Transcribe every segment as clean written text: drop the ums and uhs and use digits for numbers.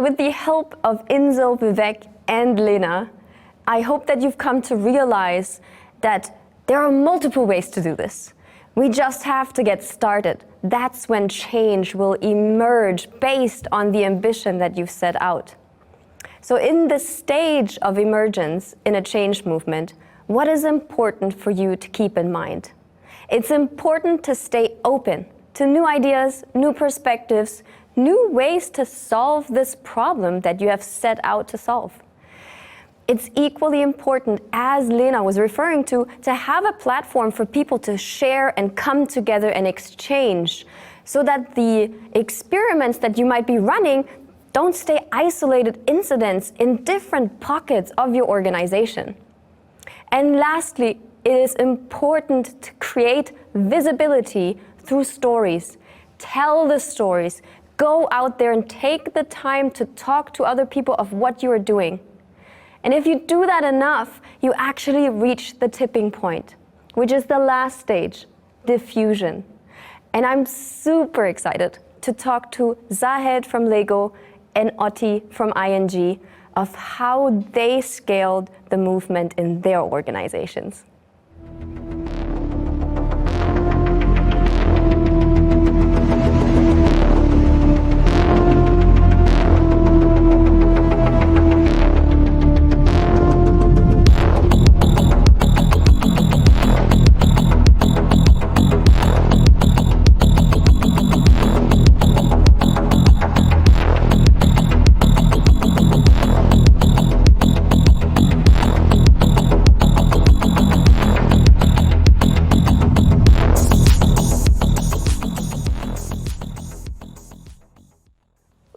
with the help of Ynzo, Vivek, and Leena, I hope that you've come to realize that there are multiple ways to do this. We just have to get started. That's when change will emerge based on the ambition that you've set out. So in this stage of emergence in a change movement, what is important for you to keep in mind? It's important to stay open to new ideas, new perspectives, new ways to solve this problem that you have set out to solve. It's equally important, as Leena was referring to have a platform for people to share and come together and exchange so that the experiments that you might be running don't stay isolated incidents in different pockets of your organization. And lastly, it is important to create visibility through stories. Tell the stories. Go out there and take the time to talk to other people of what you are doing. And if you do that enough, you actually reach the tipping point, which is the last stage, diffusion. And I'm super excited to talk to Zahed from Lego and Otti from ING of how they scaled the movement in their organizations.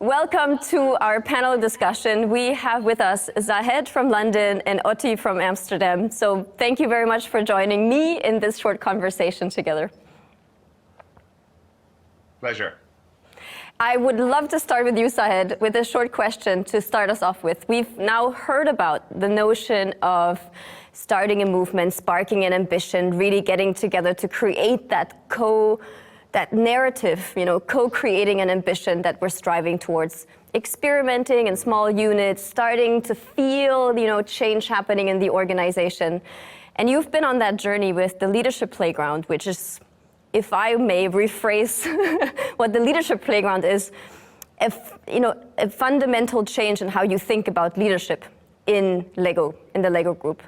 Welcome to our panel discussion. We have with us Zahed from London and Otti from Amsterdam. So thank you very much for joining me in this short conversation together. Pleasure. I would love to start with you, Zahed, with a short question to start us off with. We've now heard about the notion of starting a movement, sparking an ambition, really getting together to create that narrative, co-creating an ambition that we're striving towards, experimenting in small units, starting to feel, change happening in the organization. And you've been on that journey with the Leadership Playground, which is, if I may rephrase what the Leadership Playground is, a fundamental change in how you think about leadership in the Lego group.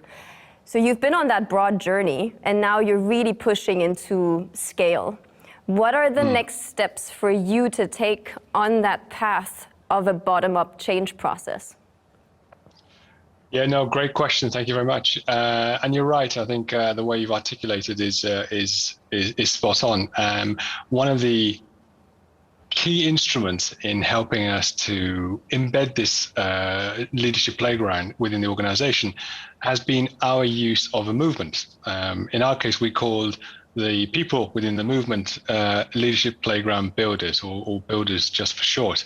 So you've been on that broad journey, and now you're really pushing into scale. What are the next steps for you to take on that path of a bottom-up change process? Yeah, no, great question. Thank you very much. And you're right. I think the way you've articulated is spot on. One of the key instruments in helping us to embed this leadership playground within the organization has been our use of a movement. In our case, we called the people within the movement leadership playground builders, or builders just for short.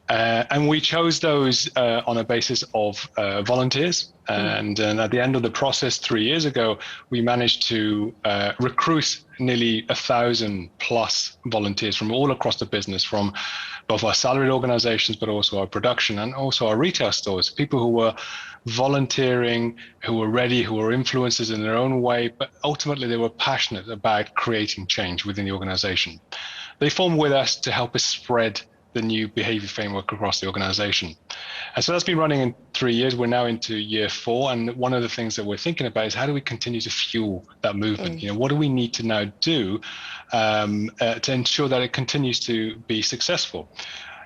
And we chose those on a basis of volunteers. And at the end of the process 3 years ago, we managed to recruit nearly 1,000 plus volunteers from all across the business, from both our salaried organizations, but also our production and also our retail stores, people who were volunteering, who were ready, who were influencers in their own way, but ultimately they were passionate about creating change within the organization. They formed with us to help us spread the new behavior framework across the organization. And so that's been running in 3 years. We're now into year 4. And one of the things that we're thinking about is how do we continue to fuel that movement? What do we need to now do to ensure that it continues to be successful,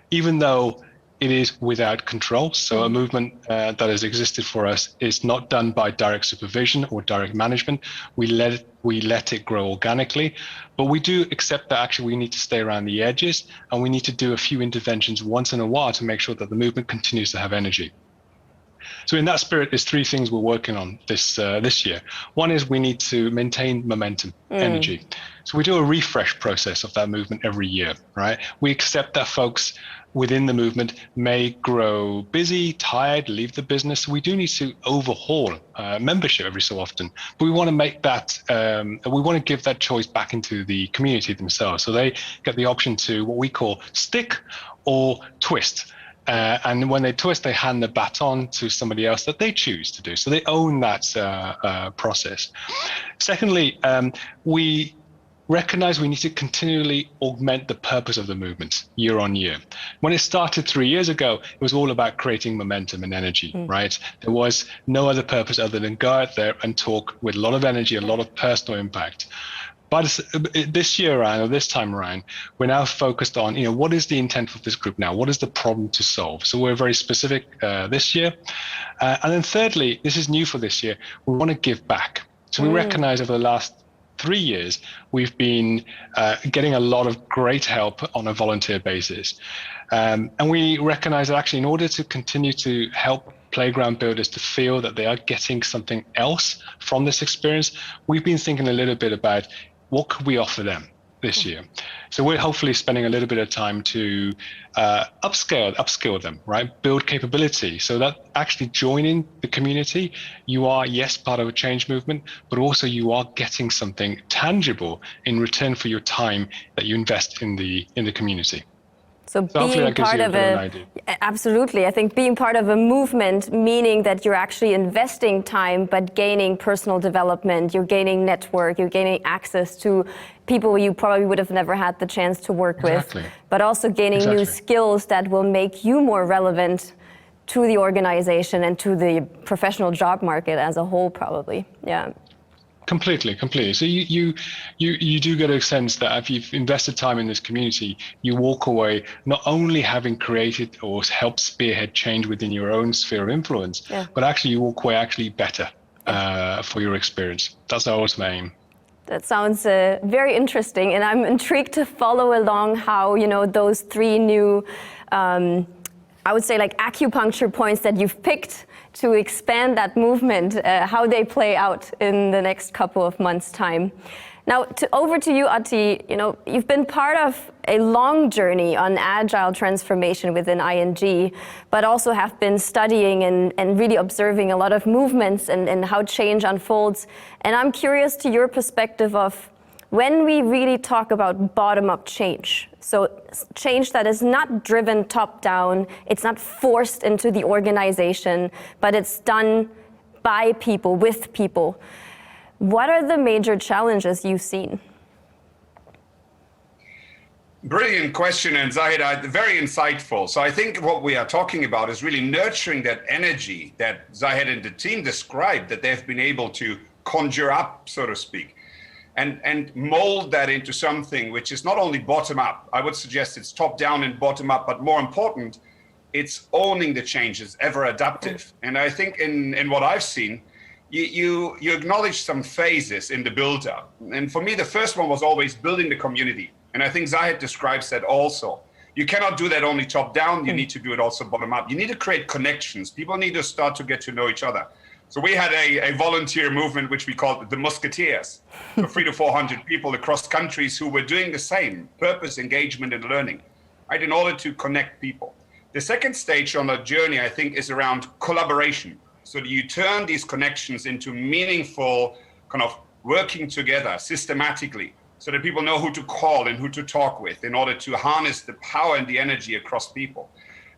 even though it is without control. So a movement that has existed for us is not done by direct supervision or direct management. We let it grow organically, but we do accept that actually we need to stay around the edges, and we need to do a few interventions once in a while to make sure that the movement continues to have energy. So in that spirit, there's 3 things we're working on this year. One is we need to maintain momentum, energy. So we do a refresh process of that movement every year, right? We accept that folks within the movement may grow busy, tired, leave the business. We do need to overhaul membership every so often, but we want to make that, we want to give that choice back into the community themselves. So they get the option to what we call stick or twist. And when they twist, they hand the baton to somebody else that they choose to do. So they own that process. Secondly, we recognize we need to continually augment the purpose of the movement year on year. When it started 3 years ago, it was all about creating momentum and energy, right? There was no other purpose other than go out there and talk with a lot of energy, a lot of personal impact. But this year around, or this time around, we're now focused on, what is the intent of this group now? What is the problem to solve? So we're very specific this year. And then thirdly, this is new for this year, we want to give back. So we recognize over the last 3 years, we've been getting a lot of great help on a volunteer basis. And we recognize that actually in order to continue to help playground builders to feel that they are getting something else from this experience, we've been thinking a little bit about what could we offer them this year. So we're hopefully spending a little bit of time to upskill them, right? Build capability so that actually joining the community, you are, yes, part of a change movement, but also you are getting something tangible in return for your time that you invest in the community. So being part of absolutely. I think being part of a movement, meaning that you're actually investing time, but gaining personal development, you're gaining network, you're gaining access to people you probably would have never had the chance to work with, but also gaining new skills that will make you more relevant to the organization and to the professional job market as a whole, probably. Yeah. Completely. So you do get a sense that if you've invested time in this community, you walk away not only having created or helped spearhead change within your own sphere of influence, but actually you walk away actually better for your experience. That's our ultimate aim. That sounds very interesting, and I'm intrigued to follow along how those 3 new, I would say like acupuncture points that you've picked to expand that movement, how they play out in the next couple of months' time. Now, over to you, Otti. You've been part of a long journey on agile transformation within ING, but also have been studying and really observing a lot of movements and how change unfolds. And I'm curious to your perspective of when we really talk about bottom-up change, so change that is not driven top-down, it's not forced into the organization, but it's done by people, with people. What are the major challenges you've seen? Brilliant question, and Zahed, very insightful. So I think what we are talking about is really nurturing that energy that Zahed and the team described, that they've been able to conjure up, so to speak. And mold that into something which is not only bottom up, I would suggest it's top down and bottom up, but more important, it's owning the changes, ever adaptive. And I think in what I've seen, you acknowledge some phases in the build up. And for me, the first one was always building the community. And I think Zahed describes that also. You cannot do that only top down, you need to do it also bottom up. You need to create connections. People need to start to get to know each other. So we had a volunteer movement, which we called the Musketeers, so 300 to 400 people across countries who were doing the same, purpose, engagement, and learning, right, in order to connect people. The second stage on the journey, I think, is around collaboration. So you turn these connections into meaningful kind of working together systematically so that people know who to call and who to talk with in order to harness the power and the energy across people.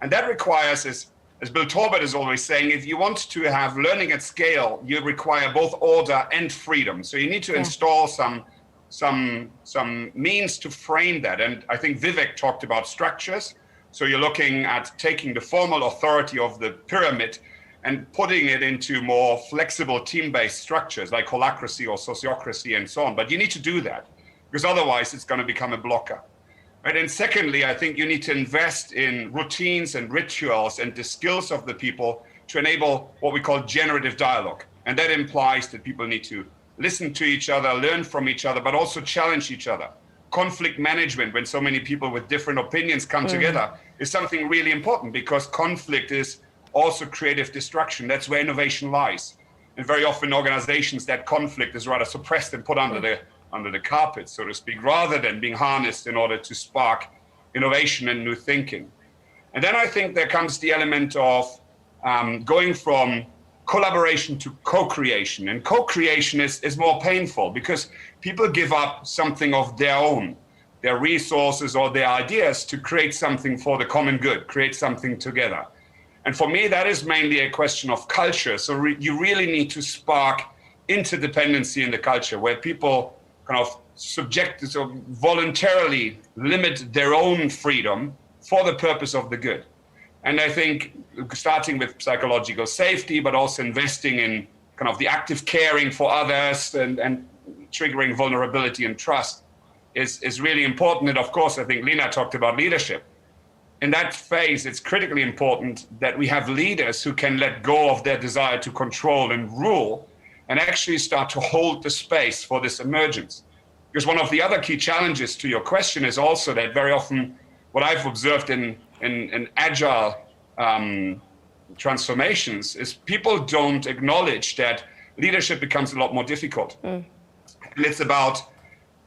And that requires, as Bill Torbert is always saying, if you want to have learning at scale, you require both order and freedom. So you need to install some means to frame that. And I think Vivek talked about structures. So you're looking at taking the formal authority of the pyramid and putting it into more flexible team-based structures like holacracy or sociocracy and so on. But you need to do that because otherwise it's going to become a blocker. Right? And secondly, I think you need to invest in routines and rituals and the skills of the people to enable what we call generative dialogue. And that implies that people need to listen to each other, learn from each other, but also challenge each other. Conflict management, when so many people with different opinions come together, is something really important because conflict is also creative destruction. That's where innovation lies. And very often organizations, that conflict is rather suppressed and put under the carpet, so to speak, rather than being harnessed in order to spark innovation and new thinking. And then I think there comes the element of going from collaboration to co-creation. And co-creation is more painful because people give up something of their own. their resources or their ideas to create something for the common good, create something together. And for me, that is mainly a question of culture. So you really need to spark interdependency in the culture where people kind of voluntarily limit their own freedom for the purpose of the good. And I think starting with psychological safety, but also investing in kind of the active caring for others and triggering vulnerability and trust is really important. And of course, I think Leena talked about leadership. In that phase, it's critically important that we have leaders who can let go of their desire to control and rule and actually start to hold the space for this emergence. Because one of the other key challenges to your question is also that very often what I've observed in agile transformations is people don't acknowledge that leadership becomes a lot more difficult. And it's about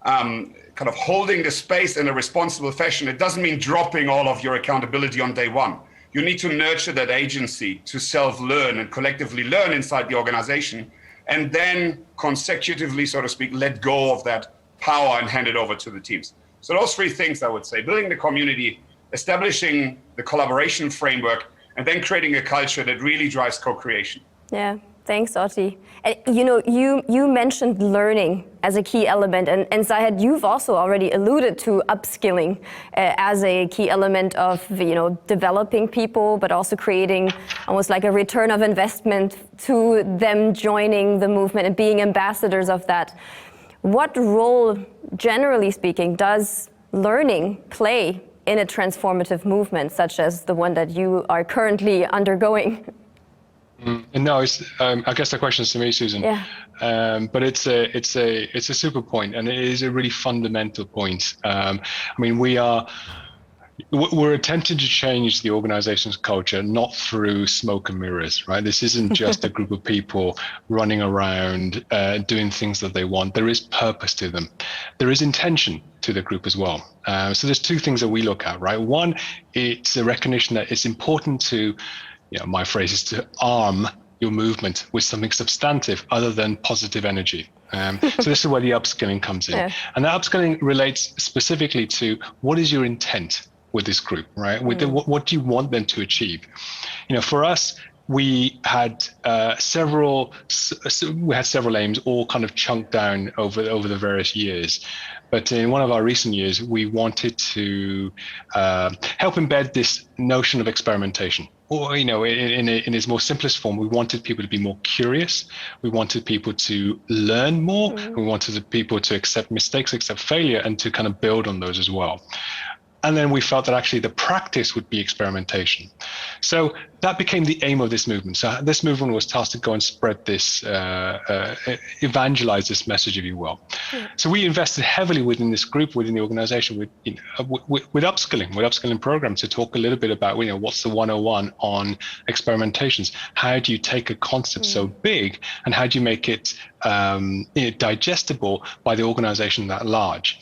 kind of holding the space in a responsible fashion. It doesn't mean dropping all of your accountability on day one. You need to nurture that agency to self-learn and collectively learn inside the organization, and then consecutively, so to speak, let go of that power and hand it over to the teams. So those three things, I would say: building the community, establishing the collaboration framework, and then creating a culture that really drives co-creation. Yeah, thanks, Otti. And, you mentioned learning as a key element, and Zahed, you've also already alluded to upskilling as a key element of developing people, but also creating almost like a return of investment to them joining the movement and being ambassadors of that. What role, generally speaking, does learning play in a transformative movement such as the one that you are currently undergoing? No, I guess the question is to me, Susan. Yeah. But it's a super point, and it is a really fundamental point. I mean, we're attempting to change the organization's culture, not through smoke and mirrors, right? This isn't just a group of people running around doing things that they want. There is purpose to them. There is intention to the group as well. So there's two things that we look at, right? One, it's a recognition that it's important to, my phrase is to arm your movement with something substantive other than positive energy. So this is where the upskilling comes in. Yeah. And that upskilling relates specifically to what is your intent with this group, right? What do you want them to achieve? For us, we had several aims, all kind of chunked down over the various years. But in one of our recent years, we wanted to help embed this notion of experimentation. Or, in its more simplest form, we wanted people to be more curious. We wanted people to learn more. We wanted people to accept mistakes, accept failure, and to kind of build on those as well. And then we felt that actually the practice would be experimentation. So that became the aim of this movement. So this movement was tasked to go and spread this, evangelize this message, if you will. So we invested heavily within this group, within the organization, with upskilling programs to talk a little bit about, what's the 101 on experimentations? How do you take a concept so big, and how do you make it digestible by the organization that large?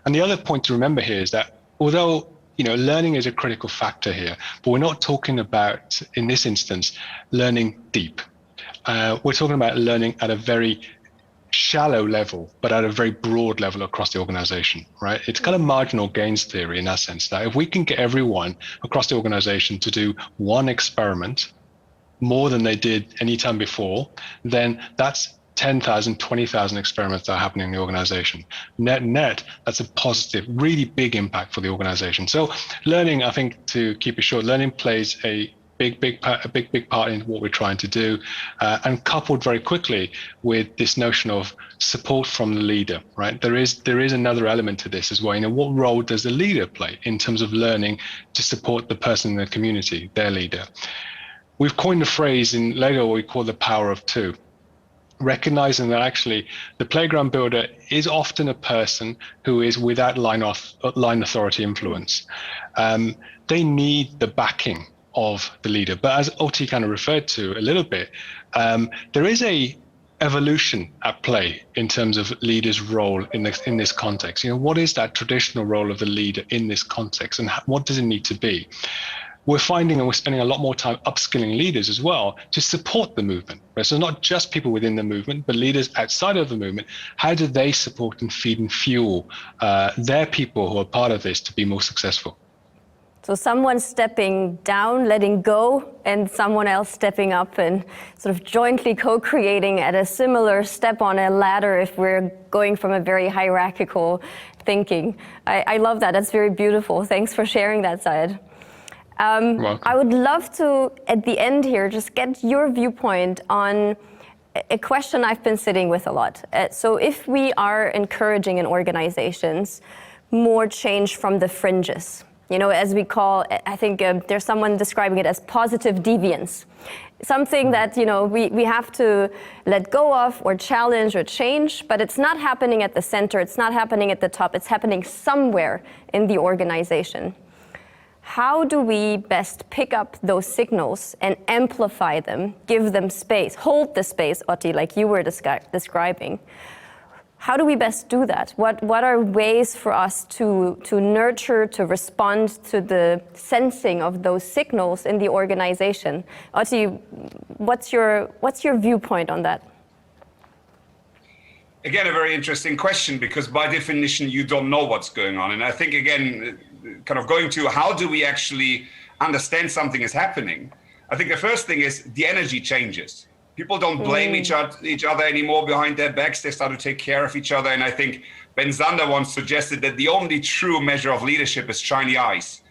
And the other point to remember here is that although learning is a critical factor here, but we're not talking about, in this instance, learning deep. We're talking about learning at a very shallow level, but at a very broad level across the organization, right? It's kind of marginal gains theory in that sense, that if we can get everyone across the organization to do one experiment more than they did any time before, then that's 10,000, 20,000 experiments that are happening in the organization. Net, that's a positive, really big impact for the organization. So learning, I think, to keep it short, learning plays a big part in what we're trying to do, and coupled very quickly with this notion of support from the leader, right? There is another element to this as well. What role does the leader play in terms of learning to support the person in the community, their leader? We've coined a phrase in Lego what we call the power of two. Recognizing that actually the playground builder is often a person who is without line authority influence. They need the backing of the leader. But as Otti kind of referred to a little bit, there is a evolution at play in terms of leader's role in this context. What is that traditional role of the leader in this context, and what does it need to be? we're finding, and we're spending a lot more time upskilling leaders as well to support the movement. Right? So not just people within the movement, but leaders outside of the movement. How do they support and feed and fuel their people who are part of this to be more successful? So someone stepping down, letting go, and someone else stepping up and sort of jointly co-creating at a similar step on a ladder if we're going from a very hierarchical thinking. I love that. That's very beautiful. Thanks for sharing that, Zahed. I would love to, at the end here, just get your viewpoint on a question I've been sitting with a lot. So if we are encouraging in organizations more change from the fringes, you know, as we call, I think there's someone describing it as positive deviance. Something that, you know, we have to let go of or challenge or change, but it's not happening at the center, it's not happening at the top, it's happening somewhere in the organization. How do we best pick up those signals and amplify them, give them space, hold the space, Otti, like you were describing? How do we best do that? What are ways for us to nurture, to respond to the sensing of those signals in the organization? Otti, what's your viewpoint on that? Again, a very interesting question, because by definition, you don't know what's going on. And I think, again, kind of going to how do we actually understand something is happening? I think the first thing is the energy changes. People don't blame each other anymore behind their backs. They start to take care of each other. And I think Ben Zander once suggested that the only true measure of leadership is shiny eyes.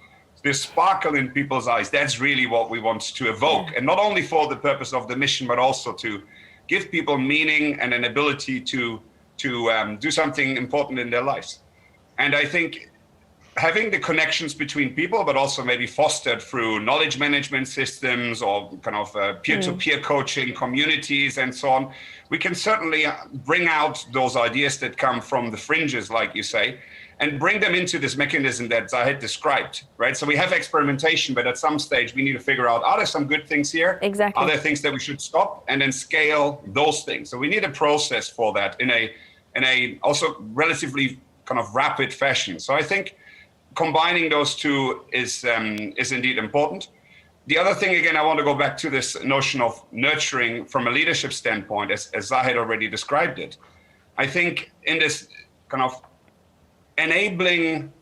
There's sparkle in people's eyes. That's really what we want to evoke. And not only for the purpose of the mission, but also to give people meaning and an ability to do something important in their lives. And I think having the connections between people, but also maybe fostered through knowledge management systems or kind of peer-to-peer coaching communities and so on, we can certainly bring out those ideas that come from the fringes, like you say, and bring them into this mechanism that Zahed described, right? So we have experimentation, but at some stage we need to figure out, are there some good things here? Exactly. Are there things that we should stop? And then scale those things. So we need a process for that in a also relatively kind of rapid fashion. So I think combining those two is indeed important. The other thing, again, I want to go back to this notion of nurturing from a leadership standpoint, as Zahed already described it. I think in this kind of enabling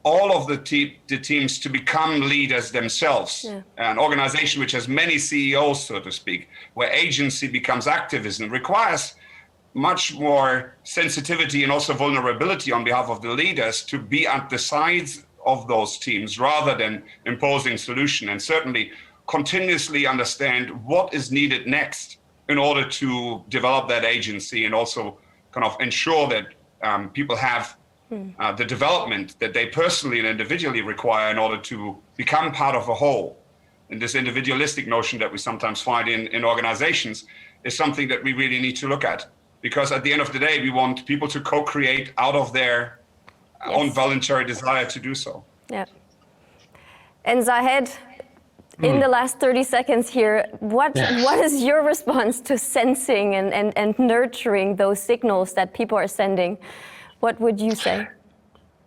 all of the teams to become leaders themselves, an organization which has many CEOs, so to speak, where agency becomes activism, requires much more sensitivity and also vulnerability on behalf of the leaders to be at the sides of those teams rather than imposing solution, and certainly continuously understand what is needed next in order to develop that agency and also kind of ensure that people have the development that they personally and individually require in order to become part of a whole. And this individualistic notion that we sometimes find in organizations is something that we really need to look at. Because at the end of the day, we want people to co-create out of their own voluntary desire to do so. Yeah. And Zahed, in the last 30 seconds here, what is your response to sensing and nurturing those signals that people are sending? What would you say?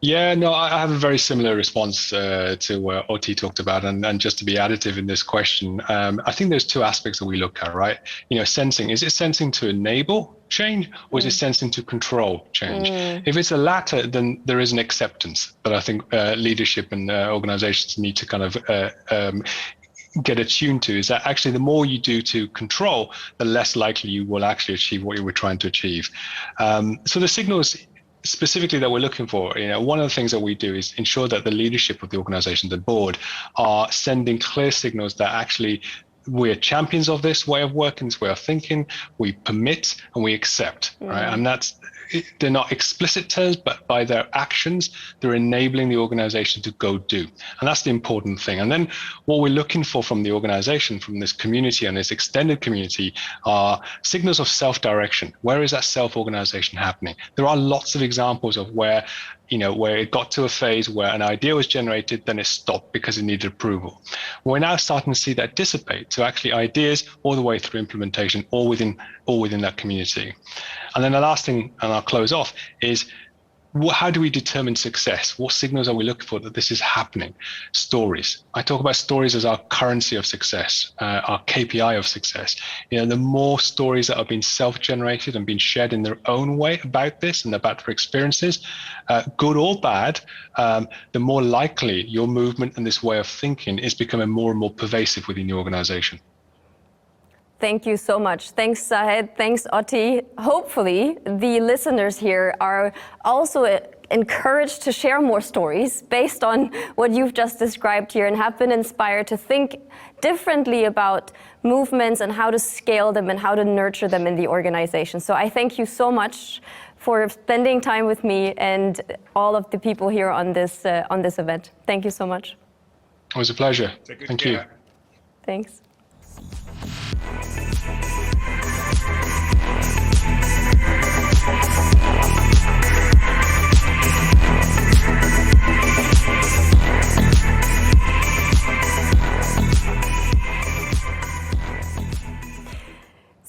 Yeah, no, I have a very similar response to what Otti talked about, and just to be additive in this question, I think there's two aspects that we look at, right? You know, sensing, is it sensing to enable change, or is it sensing to control change? If it's the latter, then there is an acceptance that I think leadership and organizations need to kind of get attuned to, is that actually the more you do to control, the less likely you will actually achieve what you were trying to achieve. So the signals specifically that we're looking for, you know, one of the things that we do is ensure that the leadership of the organization, the board, are sending clear signals that actually we're champions of this way of working, this way of thinking, we permit and we accept, right? And they're not explicit terms, but by their actions, they're enabling the organization to go do. And that's the important thing. And then what we're looking for from the organization, from this community and this extended community, are signals of self-direction. Where is that self-organization happening? There are lots of examples of where it got to a phase where an idea was generated, then it stopped because it needed approval. We're now starting to see that dissipate to actually ideas all the way through implementation, all within that community. And then the last thing, and I'll close off, is how do we determine success? What signals are we looking for that this is happening? Stories. I talk about stories as our currency of success, our KPI of success. The more stories that have been self-generated and been shared in their own way about this and about their experiences, good or bad, the more likely your movement and this way of thinking is becoming more and more pervasive within the organization. Thank you so much. Thanks, Zahed. Thanks, Otti. Hopefully, the listeners here are also encouraged to share more stories based on what you've just described here and have been inspired to think differently about movements and how to scale them and how to nurture them in the organization. So I thank you so much for spending time with me and all of the people here on this event. Thank you so much. It was a pleasure. Thank you. Thanks.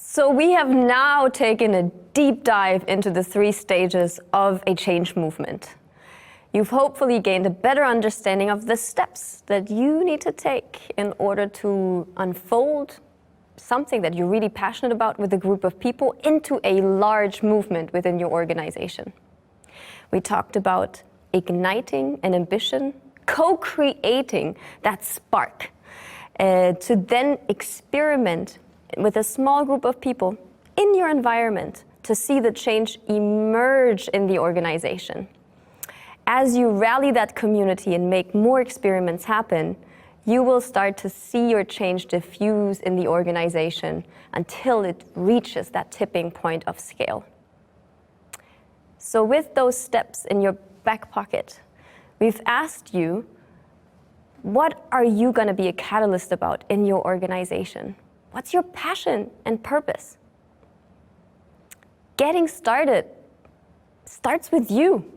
So we have now taken a deep dive into the 3 stages of a change movement. You've hopefully gained a better understanding of the steps that you need to take in order to unfold something that you're really passionate about with a group of people into a large movement within your organization. We talked about igniting an ambition, co-creating that spark, to then experiment with a small group of people in your environment to see the change emerge in the organization. As you rally that community and make more experiments happen, you will start to see your change diffuse in the organization until it reaches that tipping point of scale. So with those steps in your back pocket, we've asked you, what are you going to be a catalyst about in your organization? What's your passion and purpose? Getting started starts with you.